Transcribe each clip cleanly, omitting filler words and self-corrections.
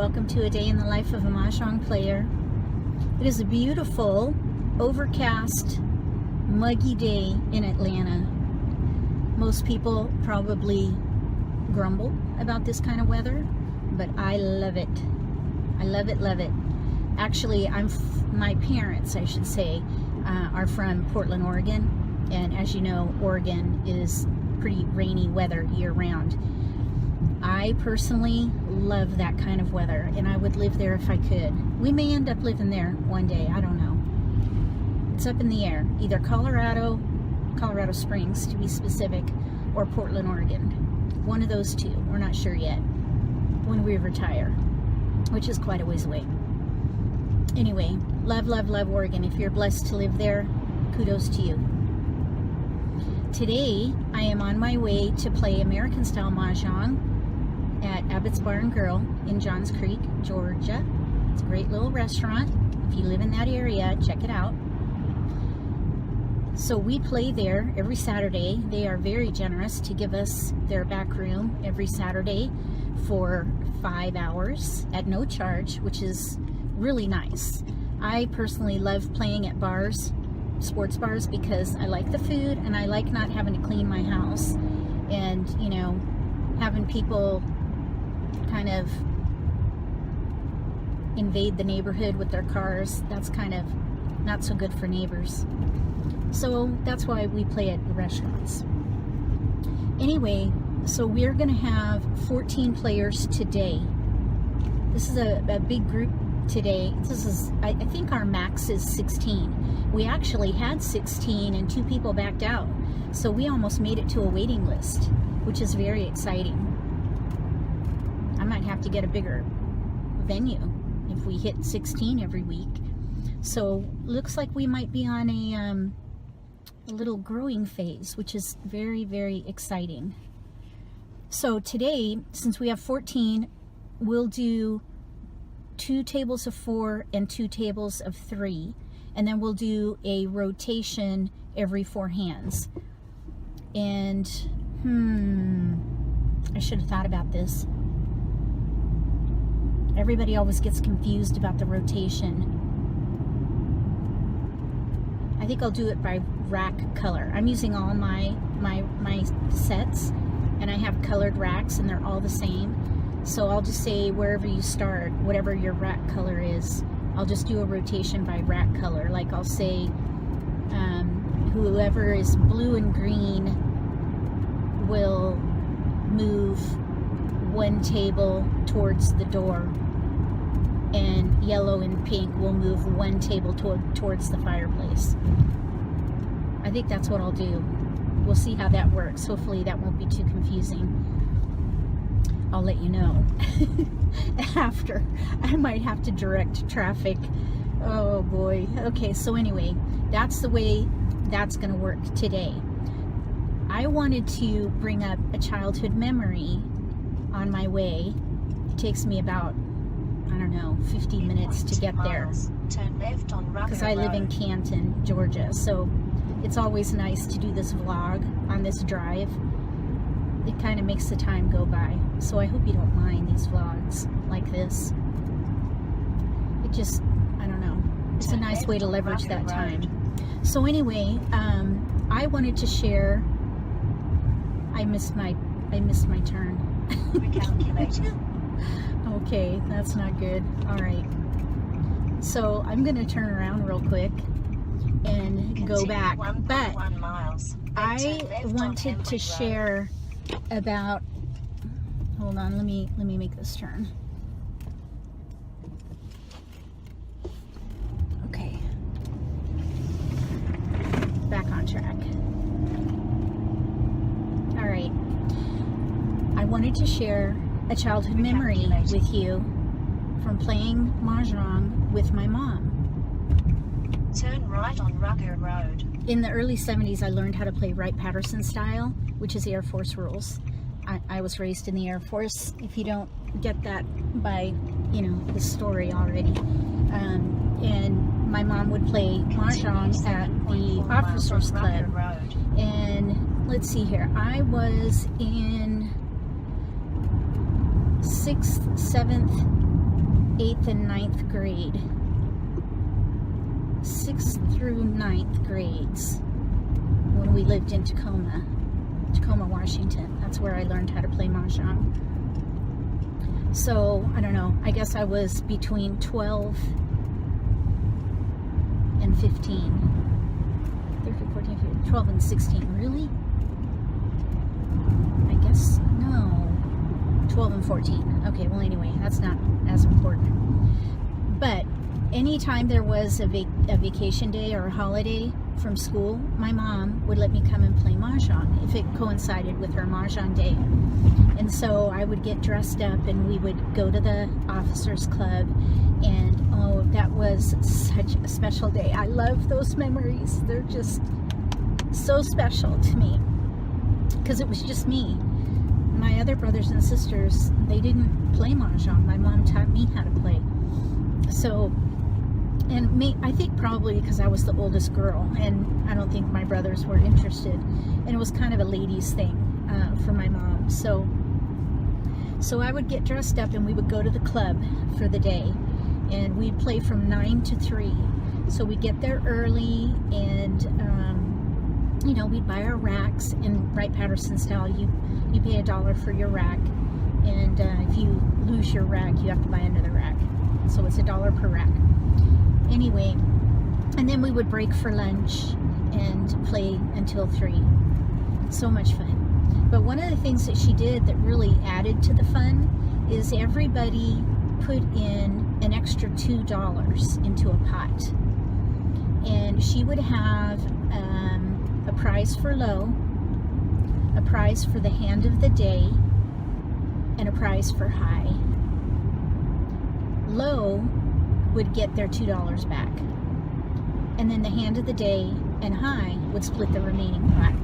Welcome to a day in the life of a Mahjong player. It is a beautiful, overcast, muggy day in Atlanta. Most people probably grumble about this kind of weather, but I love it. I love it, love it. Actually, my parents, I should say, are from Portland, Oregon, and as you know, Oregon is pretty rainy weather year-round. I personally love that kind of weather, and I would live there if I could. We may end up living there one day, I don't know. It's up in the air. Either Colorado Springs to be specific, or Portland, Oregon. One of those two. We're not sure yet when we retire, which is quite a ways away. Anyway, love, love, love Oregon. If you're blessed to live there, kudos to you. Today, I am on my way to play American-style Mahjong at Abbott's Bar and Grill in Johns Creek, Georgia. It's a great little restaurant. If you live in that area, check it out. So we play there every Saturday. They are very generous to give us their back room every Saturday for 5 hours at no charge, which is really nice. I personally love playing at bars, sports bars, because I like the food and I like not having to clean my house and, you know, having people kind of invade the neighborhood with their cars. That's kind of not so good for neighbors. So that's why we play at the restaurants. Anyway, so we're going to have 14 players today. This is a big group today. This is, I think our max is 16. We actually had 16 and 2 people backed out. So we almost made it to a waiting list, which is very exciting. I might have to get a bigger venue if we hit 16 every week. So looks like we might be on a little growing phase, which is very, very exciting. So today, since we have 14, we'll do 2 tables of 4 and 2 tables of 3, and then we'll do a rotation every 4 hands. And I should have thought about this. Everybody always gets confused about the rotation. I think I'll do it by rack color. I'm using all my sets, and I have colored racks, and they're all the same. So I'll just say wherever you start, whatever your rack color is, I'll just do a rotation by rack color. Like I'll say whoever is blue and green will move 1 table towards the door, and yellow and pink will move 1 table towards the fireplace. I think that's what I'll do. We'll see how that works. Hopefully that won't be too confusing. I'll let you know after. I might have to direct traffic. Oh boy. Okay, so anyway, that's the way that's going to work today. I wanted to bring up a childhood memory on my way. It takes me about, I don't know, 50 minutes to get there, because I live in Canton, Georgia, so it's always nice to do this vlog on this drive. It kind of makes the time go by, so I hope you don't mind these vlogs like this. It just, I don't know, it's a nice way to leverage that time. So anyway, I wanted to share, I missed my turn. Recalculating. Okay, that's not good. Alright. So I'm going to turn around real quick and go back. But I wanted to share about, hold on, let me make this turn. Okay. Back on track. Alright. I wanted to share a childhood memory with you from playing Mahjong with my mom. Turn right on Rugger Road. In the early 70s, I learned how to play Wright-Patterson style, which is Air Force rules. I was raised in the Air Force, if you don't get that by, you know, the story already. And my mom would play Mahjong at the Officers Club. And let's see here, I was in 6th, 7th 8th and 9th grade. 6th through 9th grades when we lived in Tacoma, Washington. That's where I learned how to play Mahjong. So, I don't know, I guess I was between 12 and 15. 13, 14, 15, 12 and 16. Really? I guess, no. 12 and 14. Okay, well anyway, that's not as important. But anytime there was a vacation day or a holiday from school, my mom would let me come and play Mahjong if it coincided with her Mahjong day. And so I would get dressed up and we would go to the officers club, and oh, that was such a special day. I love those memories. They're just so special to me because it was just me. My other brothers and sisters, they didn't play Mahjong. My mom taught me how to play. So, and I think probably because I was the oldest girl, and I don't think my brothers were interested. And it was kind of a ladies' thing for my mom. So I would get dressed up and we would go to the club for the day, and we'd play from 9 to 3. So we'd get there early, and you know, we'd buy our racks in Wright-Patterson style. You pay $1 for your rack, and if you lose your rack, you have to buy another rack. So it's $1 per rack. Anyway, and then we would break for lunch and play until 3. So much fun. But one of the things that she did that really added to the fun is everybody put in an extra $2 into a pot. And she would have a prize for low, a prize for the hand of the day, and a prize for high. Low would get their $2 back, and then the hand of the day and high would split the remaining pot.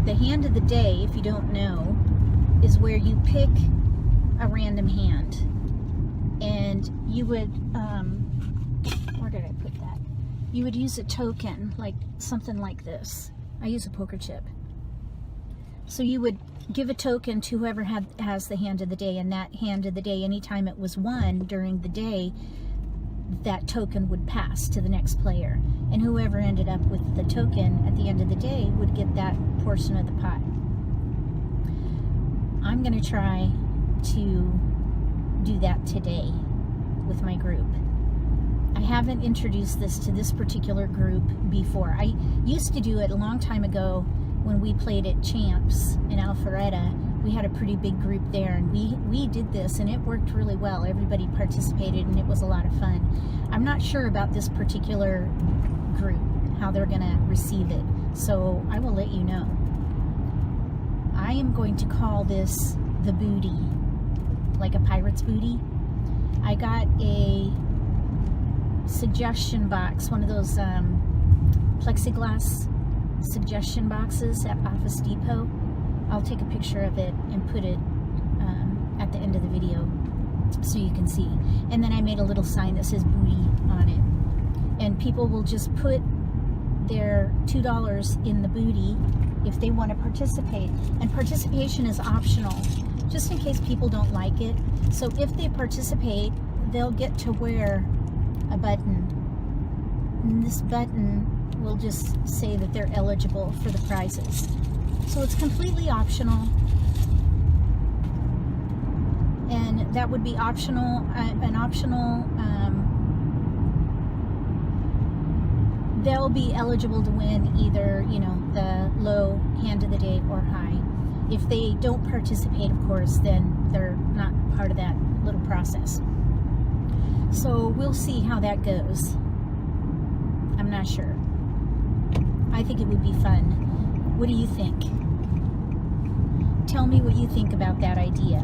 The hand of the day, if you don't know, is where you pick a random hand, and you would where did I put that? You would use a token, like something like this. I use a poker chip. So you would give a token to whoever has the hand of the day, and that hand of the day, anytime it was won during the day, that token would pass to the next player. And whoever ended up with the token at the end of the day would get that portion of the pot. I'm going to try to do that today with my group. I haven't introduced this to this particular group before. I used to do it a long time ago when we played at Champs in Alpharetta. We had a pretty big group there, and we did this, and it worked really well. Everybody participated, and it was a lot of fun. I'm not sure about this particular group, how they're going to receive it, so I will let you know. I am going to call this the booty, like a pirate's booty. I got a suggestion box, one of those plexiglass suggestion boxes at Office Depot. I'll take a picture of it and put it at the end of the video so you can see. And then I made a little sign that says booty on it. And people will just put their $2 in the booty if they want to participate. And participation is optional, just in case people don't like it. So if they participate, they'll get to wear a button. And this button will just say that they're eligible for the prizes. So it's completely optional, and that would be optional, they'll be eligible to win either, you know, the low, hand of the day, or high. If they don't participate, of course, then they're not part of that little process. So we'll see how that goes. I'm not sure. I think it would be fun. What do you think? Tell me what you think about that idea.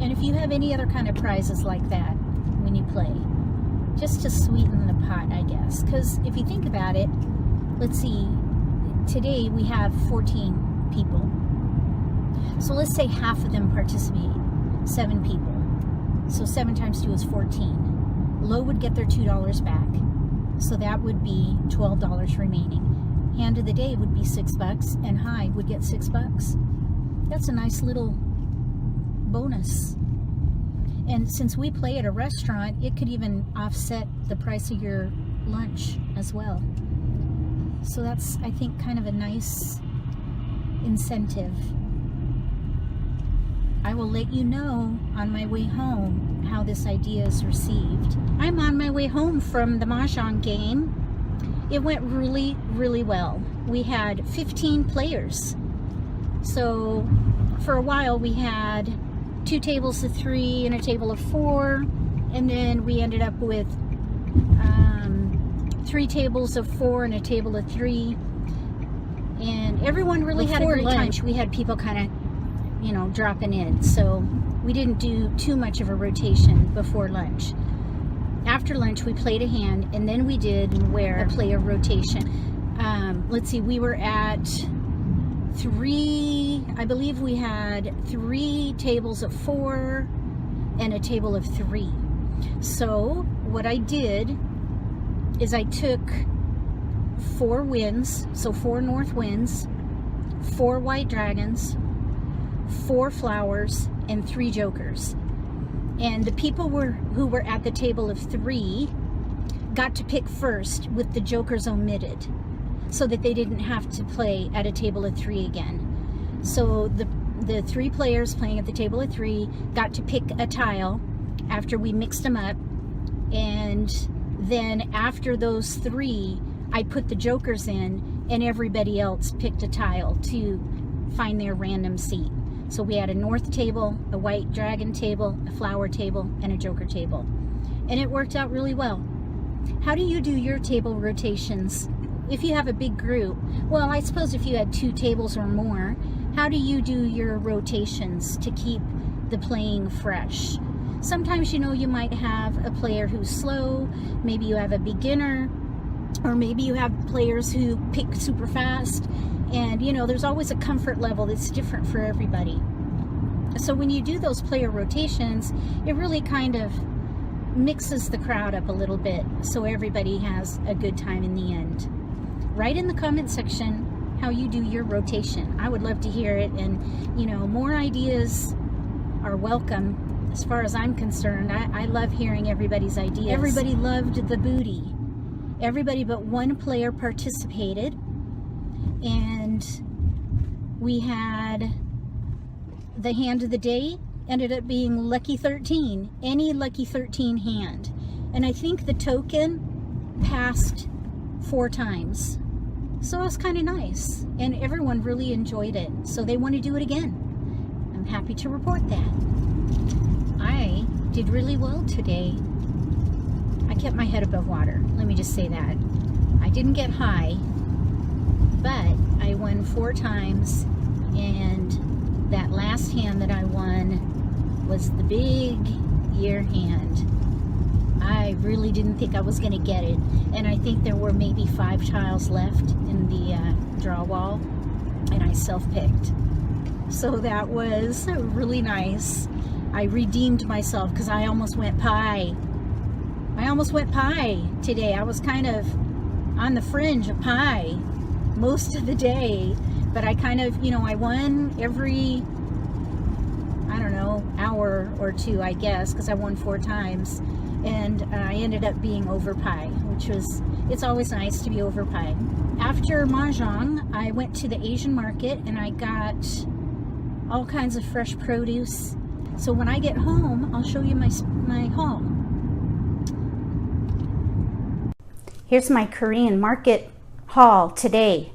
And if you have any other kind of prizes like that when you play, just to sweeten the pot, I guess. Because if you think about it, let's see, today we have 14 people. So let's say half of them participate, 7 people. So 7 times 2 is 14. Low would get their $2 back. So that would be $12 remaining. Hand of the day would be $6, and high would get $6. That's a nice little bonus. And since we play at a restaurant, it could even offset the price of your lunch as well. So that's, I think, kind of a nice incentive. I will let you know on my way home how this idea is received. I'm on my way home from the Mahjong game. It went really, really well. We had 15 players. So for a while we had 2 tables of 3 and a table of 4, and then we ended up with 3 tables of 4 and a table of 3, and everyone really had a great time. We had people kind of, you know, dropping in, so we didn't do too much of a rotation before lunch. After lunch we played a hand, and then we did a player rotation. Let's see, we were at 3, I believe we had 3 tables of 4 and a table of 3. So what I did is I took 4 winds, so 4 north winds, 4 white dragons, 4 flowers, and 3 jokers. And the people who were at the table of 3 got to pick first with the jokers omitted, so that they didn't have to play at a table of 3 again. So the 3 players playing at the table of 3 got to pick a tile after we mixed them up, and then after those 3, I put the jokers in, and everybody else picked a tile to find their random seat. So we had a north table, a white dragon table, a flower table, and a joker table. And it worked out really well. How do you do your table rotations? If you have a big group, well, I suppose if you had 2 tables or more, how do you do your rotations to keep the playing fresh? Sometimes, you know, you might have a player who's slow, maybe you have a beginner, or maybe you have players who pick super fast, and you know, there's always a comfort level that's different for everybody. So when you do those player rotations, it really kind of mixes the crowd up a little bit, so everybody has a good time in the end. Write in the comment section how you do your rotation. I would love to hear it, and you know, more ideas are welcome. As far as I'm concerned, I love hearing everybody's ideas. Everybody loved the booty. Everybody but one player participated, and we had the hand of the day ended up being Lucky 13, any Lucky 13 hand. And I think the token passed 4 times. So it was kind of nice, and everyone really enjoyed it, so they want to do it again. I'm happy to report that. I did really well today. I kept my head above water, let me just say that. I didn't get high, but I won 4 times, and that last hand that I won was the big year hand. I really didn't think I was going to get it, and I think there were maybe 5 tiles left in the draw wall, and I self-picked. So that was really nice. I redeemed myself because I almost went pie. I almost went pie today. I was kind of on the fringe of pie most of the day, but I kind of, you know, I won every, I don't know, hour or 2, I guess, because I won 4 times, and I ended up being over pie, which was, it's always nice to be over pie. After Mahjong, I went to the Asian market and I got all kinds of fresh produce. So when I get home, I'll show you my haul. Here's my Korean market haul today.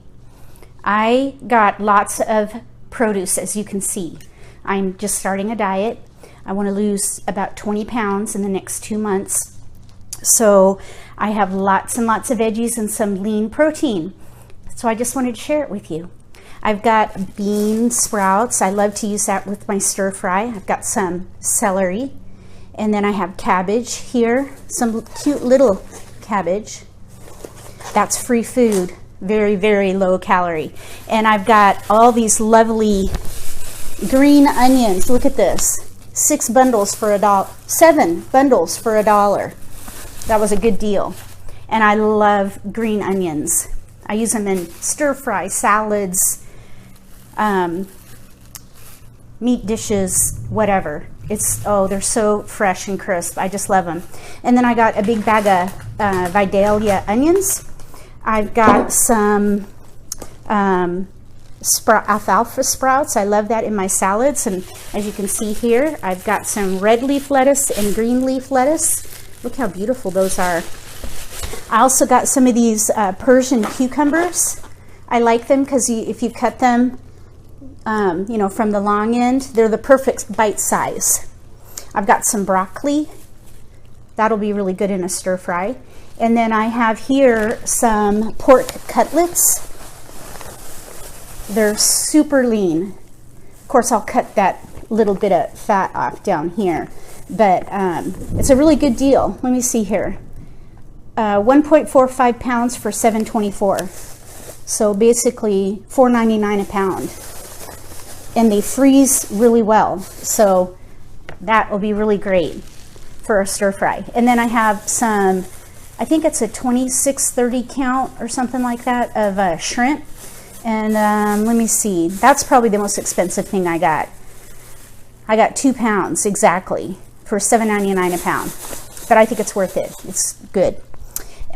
I got lots of produce, as you can see. I'm just starting a diet. I want to lose about 20 pounds in the next 2 months. So I have lots and lots of veggies and some lean protein. So I just wanted to share it with you. I've got bean sprouts. I love to use that with my stir fry. I've got some celery, and then I have cabbage here, some cute little cabbage. That's free food, very, very low calorie. And I've got all these lovely green onions. Look at this. 6 bundles for $1. 7 bundles for $1. That was a good deal. And I love green onions. I use them in stir fry, salads, meat dishes, whatever. Oh, they're so fresh and crisp. I just love them. And then I got a big bag of Vidalia onions. I've got some alfalfa sprouts. I love that in my salads. And as you can see here, I've got some red leaf lettuce and green leaf lettuce. Look how beautiful those are. I also got some of these Persian cucumbers. I like them because if you cut them, you know, from the long end, they're the perfect bite size. I've got some broccoli. That'll be really good in a stir fry. And then I have here some pork cutlets. They're super lean. Of course, I'll cut that little bit of fat off down here, but it's a really good deal. Let me see here. 1.45 pounds for $7.24. So basically $4.99 a pound. And they freeze really well. So that will be really great for a stir fry. And then I have some, I think it's a 26-30 count or something like that of shrimp. And let me see, that's probably the most expensive thing I got. I got 2 pounds exactly for $7.99 a pound. But I think it's worth it. It's good.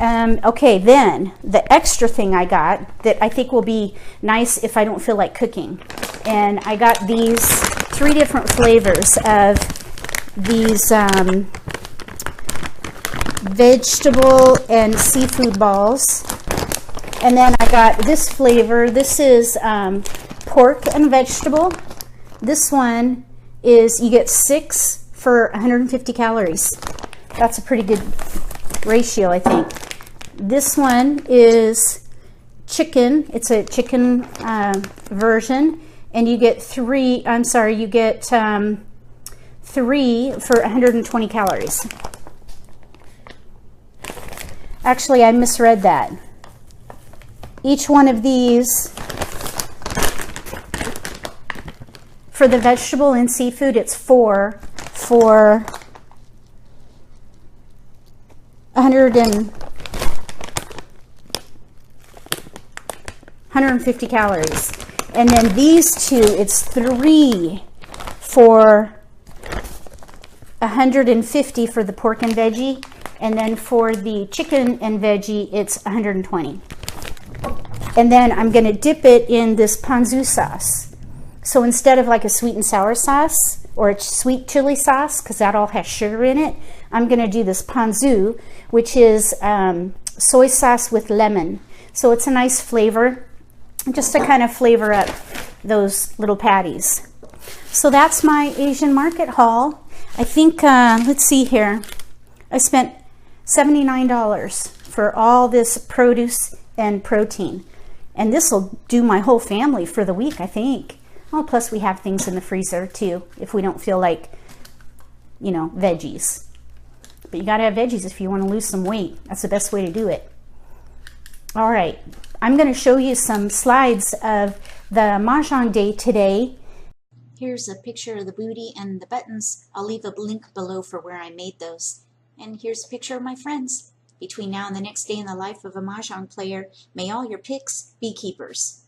Okay, then the extra thing I got that I think will be nice if I don't feel like cooking. And I got these 3 different flavors of these vegetable and seafood balls. And then I got this flavor. This is pork and vegetable. This one is, you get 6 for 150 calories. That's a pretty good ratio, I think. This one is chicken. It's a chicken version, and you get 3. I'm sorry, you get 3 for 120 calories. Actually, I misread that. Each one of these, for the vegetable and seafood, it's 4 for 150 calories. And then these 2, it's 3 for 150 for the pork and veggie. And then for the chicken and veggie, it's 120. And then I'm going to dip it in this ponzu sauce. So instead of like a sweet and sour sauce or a sweet chili sauce, because that all has sugar in it, I'm going to do this ponzu, which is soy sauce with lemon. So it's a nice flavor, just to kind of flavor up those little patties. So that's my Asian market haul. I think, let's see here, I spent $79 for all this produce and protein. And this will do my whole family for the week, I think. Oh, plus we have things in the freezer too, if we don't feel like, you know, veggies. But you gotta have veggies if you want to lose some weight. That's the best way to do it. All right, I'm gonna show you some slides of the Mahjong day today. Here's a picture of the booty and the buttons. I'll leave a link below for where I made those. And here's a picture of my friends. Between now and the next day in the life of a Mahjong player, may all your picks be keepers.